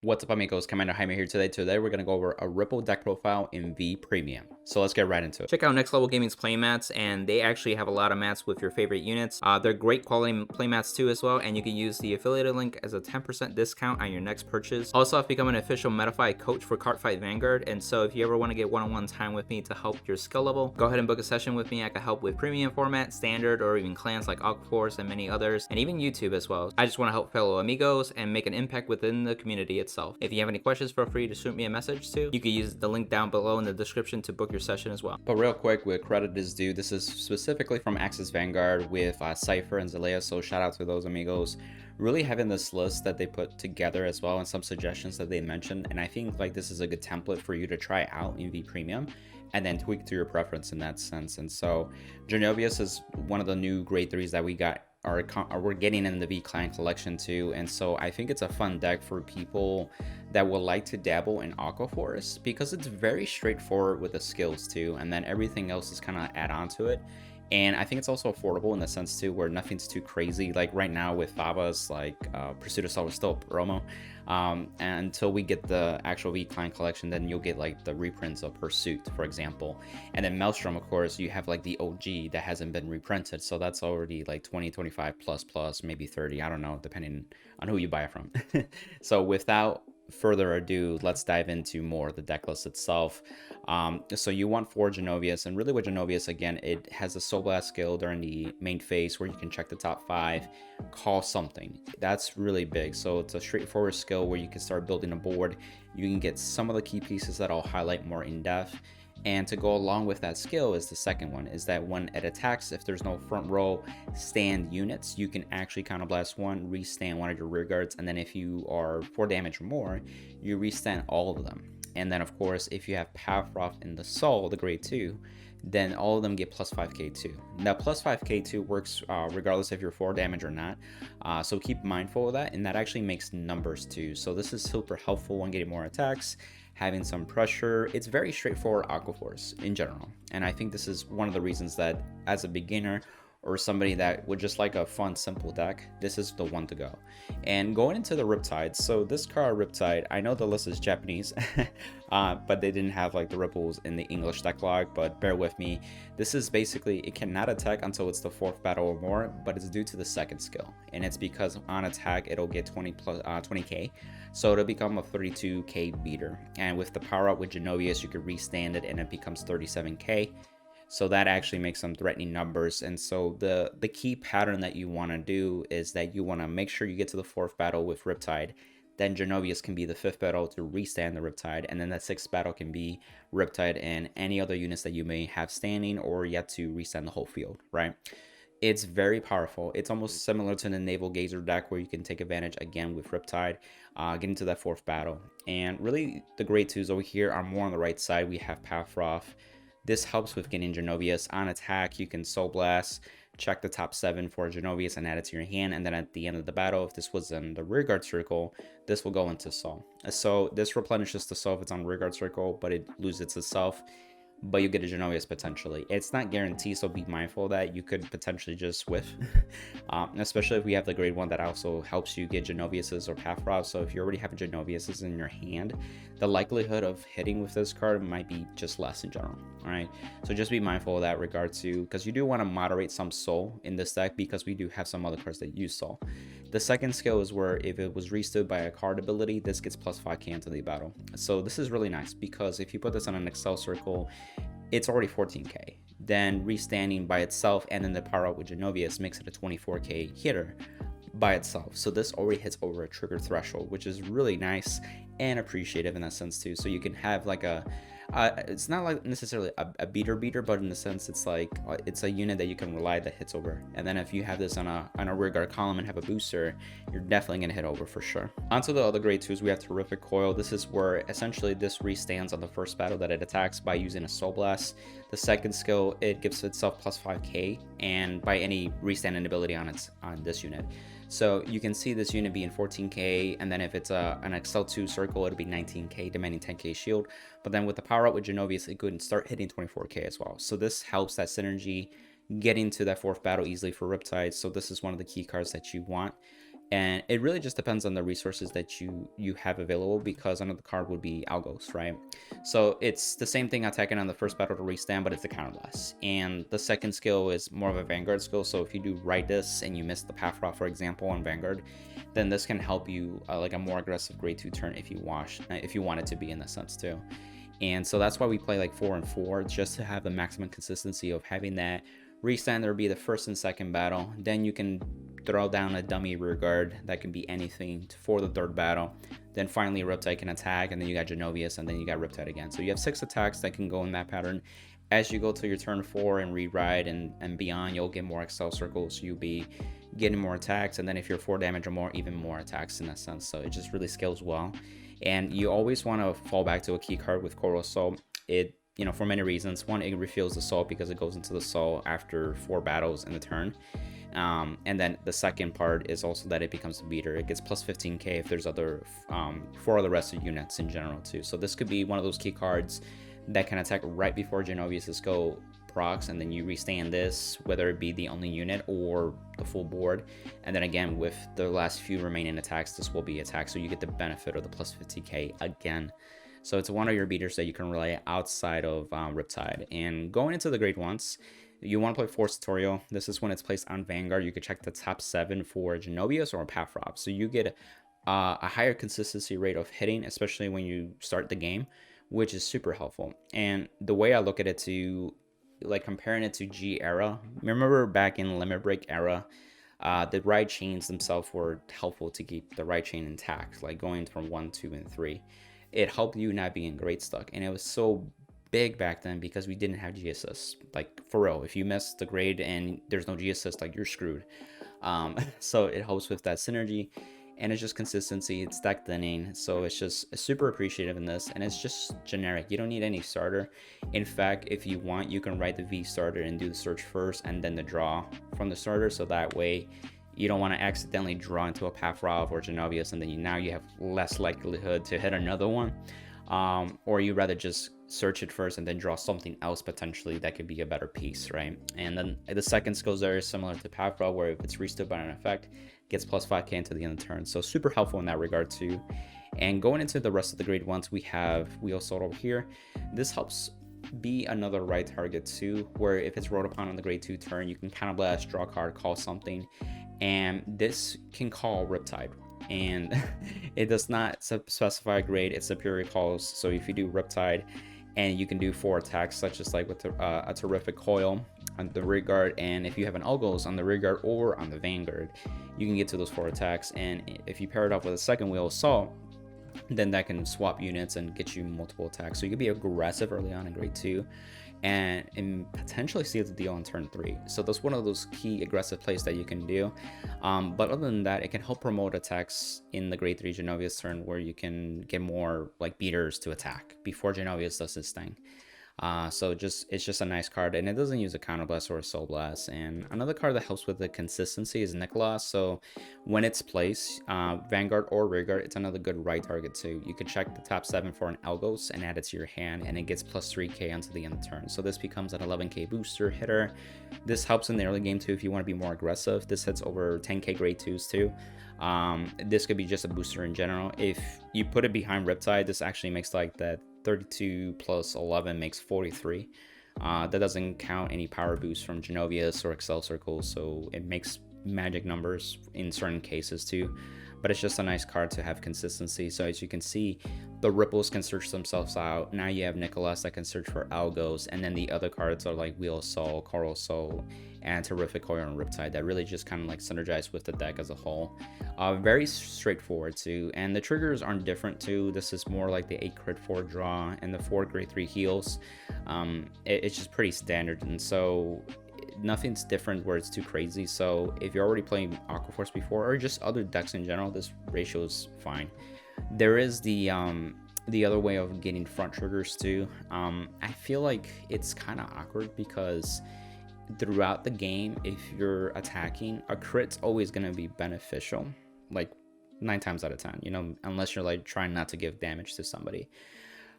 What's up, amigos? Commander Jaime here today. Today we're going to go over a Ripple deck profile in V Premium. So let's get right into it. Check out Nex LvL Gaming's playmats, and they actually have a lot of mats with your favorite units. They're great quality playmats too as well, and you can use the affiliated link as a 10% discount on your next purchase. Also, I've become an official Metafy coach for Cardfight Vanguard, and so if you ever want to get one-on-one time with me to help your skill level, go ahead and book a session with me. I can help with premium format, standard, or even clans like Aqua and many others, and even YouTube as well. I just want to help fellow amigos and make an impact within the community itself. If you have any questions, feel free to shoot me a message too. You can use the link down below in the description to book your session as well. But real quick, with credit is due, this is specifically from Access Vanguard with Cypher and Zalea, so shout out to those amigos. Really having this list that they put together as well, and some suggestions that they mentioned, and I think like this is a good template for you to try out in V Premium and then tweak to your preference in that sense. And so Genovius is one of the new grade 3s that we got we're getting in the V client collection too, and so I think it's a fun deck for people that would like to dabble in Aqua Forest because it's very straightforward with the skills too, and then everything else is kind of add on to it. And I think it's also affordable in the sense too, where nothing's too crazy. Like right now with Fava's, like Pursuit of Soul is still promo, and until we get the actual V client collection, then you'll get like the reprints of Pursuit, for example. And then Maelstrom, of course, you have like the OG that hasn't been reprinted, so that's already like 20, 25 plus, maybe 30, I don't know, depending on who you buy it from. So without further ado, let's dive into more of the deck list itself. So you want 4 Genovius, and really with Genovius, again, it has a Soul Blast skill during the main phase where you can check the top 5, call something. That's really big. So it's a straightforward skill where you can start building a board. You can get some of the key pieces that I'll highlight more in depth. And to go along with that skill is the second one, is that when it attacks, if there's no front row stand units, you can actually counter blast 1, restand one of your rear guards, and then if you are 4 damage or more, you restand all of them. And then of course, if you have Pathroth in the Soul, the grade 2, then all of them get plus 5k too. Now plus 5k too works regardless if you're 4 damage or not, so keep mindful of that, and that actually makes numbers too. So this is super helpful when getting more attacks, having some pressure. It's very straightforward Aqua Force in general, and I think this is one of the reasons that as a beginner or somebody that would just like a fun simple deck, this is the one to go. And going into the Riptide, so this card Riptide, I know the list is Japanese, but they didn't have like the ripples in the English deck log, but bear with me. This is basically, it cannot attack until it's the 4th battle or more, but it's due to the second skill, and it's because on attack it'll get 20k, so it'll become a 32k beater. And with the power up with Genovius, you can restand it and it becomes 37k. So that actually makes some threatening numbers. And so the key pattern that you want to do is that you want to make sure you get to the 4th battle with Riptide. Then Genovius can be the 5th battle to restand the Riptide, and then the 6th battle can be Riptide and any other units that you may have standing or yet to restand the whole field, right? It's very powerful. It's almost similar to the Naval Gazer deck where you can take advantage again with Riptide, getting to that 4th battle. And really the grade 2s over here are more on the right side. We have Pathroth. This helps with getting Genovius. On attack, you can Soul Blast, check the top 7 for Genovius and add it to your hand, and then at the end of the battle, if this was in the rearguard circle, this will go into Soul. So this replenishes the Soul if it's on rearguard circle, but it loses itself, but you get a Genovius potentially. It's not guaranteed, so be mindful of that. You could potentially just whiff, especially if we have the grade 1 that also helps you get Genoviuses or Pathroth. So if you already have Genoviuses in your hand, the likelihood of hitting with this card might be just less in general. All right, so just be mindful of that regard too, because you do want to moderate some Soul in this deck because we do have some other cards that use Soul. The second skill is where if it was restood by a card ability, this gets plus 5k into the battle. So this is really nice because if you put this on an Excel circle, it's already 14k. Then restanding by itself and then the power up with Genovius makes it a 24k hitter by itself. So this already hits over a trigger threshold, which is really nice and appreciative in that sense too. So you can have like a it's not like necessarily a beater, but in the sense it's like it's a unit that you can rely that hits over. And then if you have this on a rear guard column and have a booster, you're definitely gonna hit over for sure. Onto the other grade 2s, we have Terrific Coil. This is where essentially this restands on the 1st battle that it attacks by using a Soul Blast. The second skill, it gives itself plus 5k and by any restanding ability on this unit. So you can see this unit being 14k, and then if it's an XL2 circle, it'll be 19k, demanding 10k shield. But then with the power up with Genovius, it could start hitting 24k as well. So this helps that synergy getting to that 4th battle easily for Riptide. So this is one of the key cards that you want. And it really just depends on the resources that you have available, because another card would be algos, right? So it's the same thing attacking on the first battle to restand, but it's a counterblast. And the second skill is more of a Vanguard skill, so if you do right this and you miss the path route, for example, on Vanguard, then this can help you like a more aggressive grade 2 turn if you want it to be in the sense too. And so that's why we play like 4 and 4, just to have the maximum consistency of having that restand. There will be the first and second battle, then you can throw down a dummy rear guard that can be anything for the third battle, then finally Riptide can attack, and then you got Genovius, and then you got Riptide again. So you have 6 attacks that can go in that pattern. As you go to your turn 4 and re-ride and beyond, you'll get more Excel circles, you'll be getting more attacks, and then if you're 4 damage or more, even more attacks in that sense. So it just really scales well. And you always want to fall back to a key card with Coral Soul. It, you know, for many reasons. One, it refills the soul because it goes into the soul after 4 battles in the turn. And then the second part is also that it becomes a beater. It gets plus 15k if there's other 4 other rest of units in general too. So this could be one of those key cards that can attack right before Genovius' go procs, and then you restand this, whether it be the only unit or the full board. And then again, with the last few remaining attacks, this will be attacked, so you get the benefit of the plus 50k again. So it's one of your beaters that you can rely outside of Riptide. And going into the grade 1s, you want to play Force Tutorial. This is when it's placed on Vanguard. You can check the top 7 for Genovius or Pathrob. So you get a higher consistency rate of hitting, especially when you start the game, which is super helpful. And the way I look at it to, like comparing it to G era, remember back in Limit Break era, the ride chains themselves were helpful to keep the ride chain intact, like going from 1, 2, and 3. It helped you not be in grade stuck, and it was so big back then because we didn't have G assist. Like for real, if you miss the grade and there's no G assist, like you're screwed. So it helps with that synergy, and it's just consistency. It's deck thinning, so it's just super appreciative in this, and it's just generic. You don't need any starter. In fact, if you want, you can write the V starter and do the search first and then the draw from the starter, so that way you don't want to accidentally draw into a Pathrob or Genovius, and then now you have less likelihood to hit another one. Or you rather just search it first and then draw something else potentially that could be a better piece, right? And then the second skill is very similar to Pathrob, where if it's restood by an effect, gets plus 5k into the end of the turn. So super helpful in that regard too. And going into the rest of the grade 1s, we have Wheel Sword over here. This helps be another right target too, where if it's rolled upon on the grade 2 turn, you can counterblast, draw a card, call something, and this can call Riptide. And it does not specify grade, it's superior calls. So if you do Riptide, and you can do 4 attacks, such as like with a terrific coil on the rear guard, and if you have an Algos on the rear guard or on the Vanguard, you can get to those 4 attacks. And if you pair it up with a second wheel assault, then that can swap units and get you multiple attacks. So you can be aggressive early on in grade 2 and potentially seal the deal on turn 3. So that's one of those key aggressive plays that you can do. But other than that, it can help promote attacks in the grade 3 Genovius turn, where you can get more like beaters to attack before Genovius does his thing. So it's just a nice card, and it doesn't use a counterblast or a soul blast. And another card that helps with the consistency is Nicholas. So when it's placed, Vanguard or Rearguard, it's another good right target too. You can check the top 7 for an Algos and add it to your hand, and it gets plus 3k onto the end of the turn. So this becomes an 11k booster hitter. This helps in the early game too if you want to be more aggressive. This hits over 10k grade 2s too. This could be just a booster in general. If you put it behind Riptide, this actually makes like that 32 plus 11 makes 43. That doesn't count any power boosts from Genovius or Excel circles, so it makes magic numbers in certain cases too. But it's just a nice card to have consistency. So as you can see, the ripples can search themselves out. Now you have Nicholas that can search for Algos, and then the other cards are like Wheel Soul, Coral Soul, and Terrific Coil and Riptide that really just kind of like synergize with the deck as a whole. Very straightforward too, and the triggers aren't different too. This is more like the 8 crit 4 draw and the 4 grade 3 heals. It's just pretty standard, and so nothing's different where it's too crazy. So if you're already playing Aqua Force before, or just other decks in general, this ratio is fine. There is the other way of getting front triggers too. I feel like it's kind of awkward because throughout the game, if you're attacking, a crit's always going to be beneficial, like 9 times out of 10, you know, unless you're like trying not to give damage to somebody.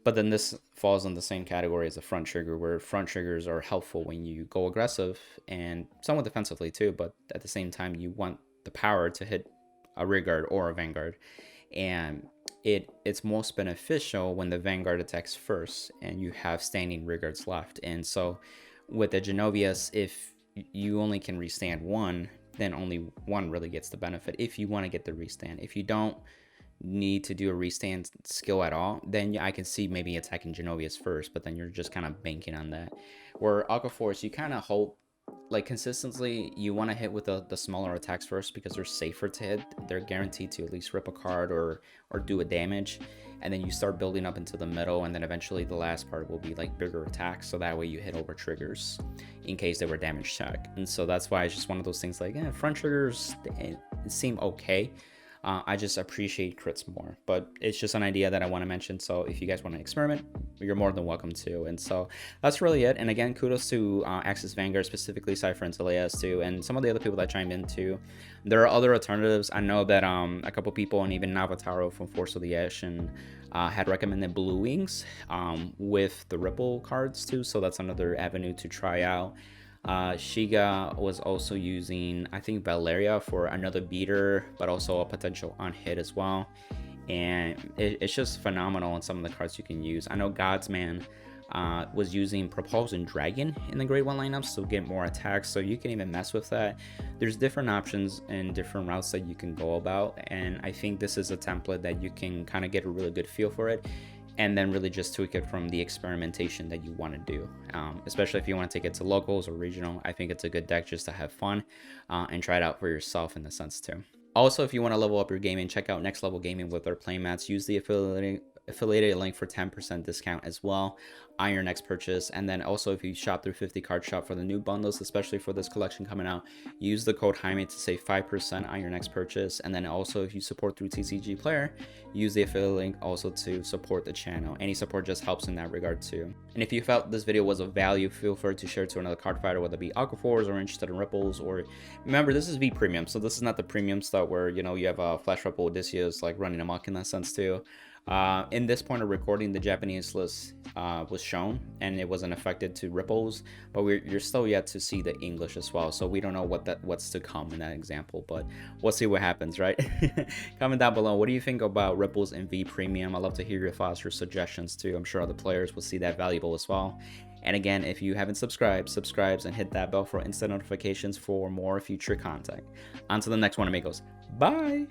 But then this falls in the same category as a front trigger, where front triggers are helpful when you go aggressive and somewhat defensively too, but at the same time you want the power to hit a Rearguard or a Vanguard, and it's most beneficial when the Vanguard attacks first and you have standing Rearguards left. And so with the Genovias, if you only can restand one, then only one really gets the benefit if you want to get the restand. If you don't need to do a restand skill at all, then I can see maybe attacking Genovias first, but then you're just kind of banking on that. Where Aqua Force, you kind of hope, like, consistently you want to hit with the smaller attacks first because they're safer to hit. They're guaranteed to at least rip a card or do a damage, and then you start building up into the middle, and then eventually the last part will be like bigger attacks, so that way you hit over triggers in case they were damage check. And so that's why it's just one of those things, like, front triggers seem okay. I just appreciate crits more, but it's just an idea that I want to mention. So if you guys want to experiment, you're more than welcome to. And so that's really it. And again, kudos to Axis Vanguard, specifically Cypher and Zaleas too, and some of the other people that chimed in too. There are other alternatives. I know that a couple people, and even Navataro from Force of the Ashen, had recommended Blue Wings with the Ripple cards too. So that's another avenue to try out. Shiga was also using, I think, Valeria for another beater, but also a potential on hit as well. And it's just phenomenal on some of the cards you can use. I know Godsman was using Propulsion Dragon in the Grade 1 lineups to get more attacks, so you can even mess with that. There's different options and different routes that you can go about, and I think this is a template that you can kind of get a really good feel for it, and then really just tweak it from the experimentation that you want to do. Especially if you want to take it to locals or regional, I think it's a good deck just to have fun and try it out for yourself in the sense too. Also, if you want to level up your gaming, check out Nex LvL Gaming with their playmats. Use the affiliated link for 10% discount as well on your next purchase. And then also, if you shop through 50 Card Shop for the new bundles, especially for this collection coming out, use the code Jaime to save 5% on your next purchase. And then also, if you support through TCG Player, use the affiliate link also to support the channel. Any support just helps in that regard too. And if you felt this video was of value, feel free to share it to another card fighter, whether it be Aqua Force or interested in Ripples. Or remember, this is V Premium, so this is not the premium stuff where, you know, you have a Flash Ripple Odysseus like running amok in that sense too. In this point of recording, the Japanese list was shown and it wasn't affected to Ripples, but you're still yet to see the English as well, so we don't know what's to come in that example, but we'll see what happens, right? Comment down below, what do you think about Ripples and V Premium? I'd love to hear your thoughts, your suggestions too. I'm sure other players will see that valuable as well. And again, if you haven't subscribed and hit that bell for instant notifications for more future content. On to the next one, amigos. Bye!